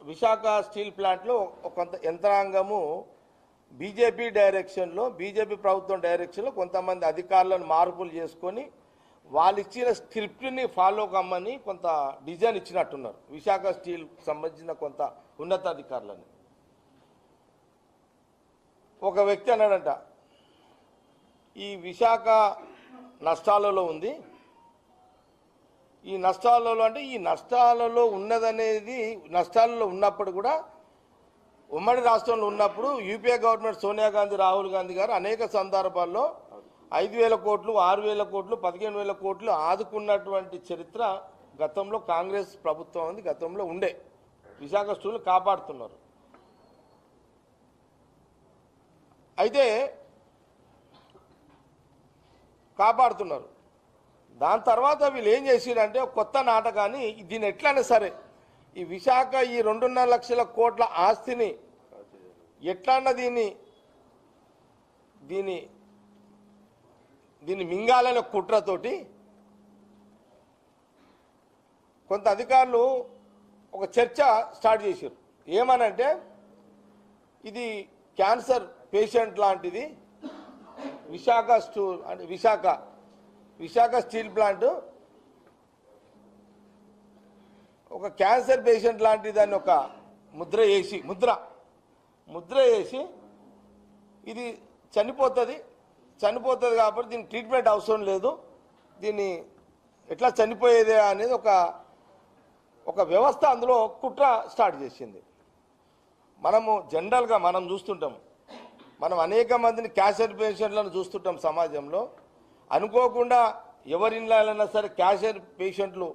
Visakha steel ప్లాంట్లో కొంత యంత్రాంగము BJP డైరెక్షన్లో, బీజేపీ ప్రభుత్వం డైరెక్షన్లో కొంతమంది అధికారులను మార్పులు చేసుకొని వాళ్ళు ఇచ్చిన స్క్రిప్ట్ని ఫాలో కమ్మని కొంత డిజైన్ ఇచ్చినట్టున్నారు. విశాఖ స్టీల్ సంబంధించిన కొంత ఉన్నతాధికారులని. ఒక వ్యక్తి అన్నాడంట, ఈ విశాఖ నష్టాలలో ఉంది. ఈ నష్టాలలో అంటే ఈ నష్టాలలో ఉన్నదనేది, నష్టాలలో ఉన్నప్పుడు కూడా ఉమ్మడి రాష్ట్రంలో ఉన్నప్పుడు యూపీఏ గవర్నమెంట్ సోనియా గాంధీ, రాహుల్ గాంధీ గారు అనేక సందర్భాల్లో 5,000 కోట్లు, 6,000 కోట్లు, 15,000 కోట్లు ఆదుకున్నటువంటి చరిత్ర గతంలో కాంగ్రెస్ ప్రభుత్వం ఉంది, గతంలో ఉండే. విశాఖ స్టీల్ కాపాడుతున్నారు. అయితే కాపాడుతున్నారు. దాని తర్వాత వీళ్ళు ఏం చేసిరంటే కొత్త నాటకాన్ని, దీన్ని ఎట్లయినా సరే ఈ విశాఖ ఈ 2.5 లక్షల కోట్ల ఆస్తిని ఎట్లన్నా దీన్ని మింగాలనే కుట్రతోటి కొంత అధికారులు ఒక చర్చ స్టార్ట్ చేశారు. ఏమనంటే ఇది క్యాన్సర్ పేషెంట్ లాంటిది. విశాఖ స్టీల్ ప్లాంట్ ఒక క్యాన్సర్ పేషెంట్ లాంటి దాన్ని ఒక ముద్ర వేసి ఇది చనిపోతుంది కాబట్టి దీనికి ట్రీట్మెంట్ అవసరం లేదు, దీన్ని ఎట్లా చనిపోయేదే అనేది ఒక వ్యవస్థ అందులో కుట్ర స్టార్ట్ చేసింది. మనము జనరల్గా మనం చూస్తుంటాము, మనం అనేక మందిని క్యాన్సర్ పేషెంట్లను చూస్తుంటాం సమాజంలో. అనుకోకుండా ఎవరిళ్ళైనా సరే క్యాన్సర్ పేషెంట్లు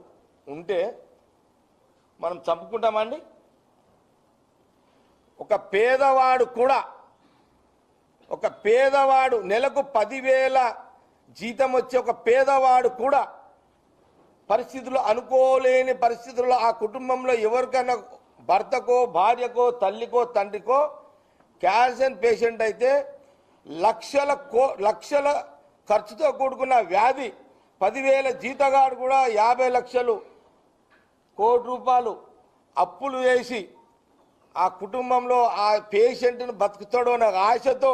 ఉంటే మనం చంపుకుంటామండి. ఒక పేదవాడు నెలకు 10,000 జీతం వచ్చే ఒక పేదవాడు కూడా అనుకోలేని పరిస్థితుల్లో ఆ కుటుంబంలో ఎవరికైనా భర్తకో, భార్యకో, తల్లికో, తండ్రికో క్యాన్సర్ పేషెంట్ అయితే లక్షల ఖర్చుతో కూడుకున్న వ్యాధి, 10,000 జీతగాడు కూడా 50 లక్షలు, కోటి రూపాయలు అప్పులు వేసి ఆ కుటుంబంలో ఆ పేషెంట్ను బతుకుతాడో అనే ఆశతో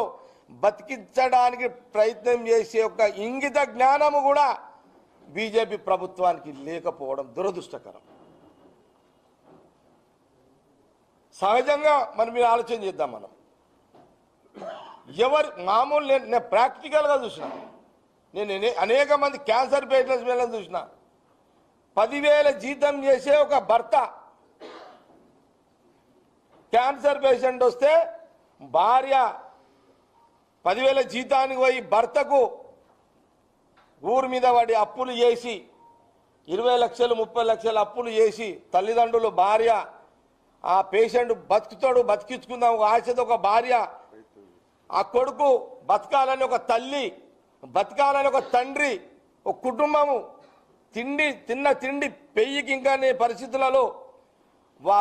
బతికించడానికి ప్రయత్నం చేసే ఒక ఇంగిత జ్ఞానము కూడా బీజేపీ ప్రభుత్వానికి లేకపోవడం దురదృష్టకరం. సహజంగా మీరు ఆలోచన చేద్దాం. మనం మామూలు నేను ప్రాక్టికల్గా చూసిన, నేను అనేక మంది క్యాన్సర్ పేషెంట్స్ చూసిన. 10,000 జీతం చేసే ఒక భర్త క్యాన్సర్ పేషెంట్ వస్తే భార్య 10,000 జీతానికి పోయి భర్తకు ఊరి మీద పడి అప్పులు చేసి 20 లక్షలు 30 లక్షలు అప్పులు చేసి తల్లిదండ్రులు, భార్య, ఆ పేషెంట్ బతికించుకుందాం ఒక ఆశతో ఒక భార్య, ఆ కొడుకు బతకాలని ఒక తల్లి, బతకాలని ఒక తండ్రి, ఒక కుటుంబము తిన్న తిండి పెయ్యికి ఇంకా పరిస్థితులలో వాళ్ళ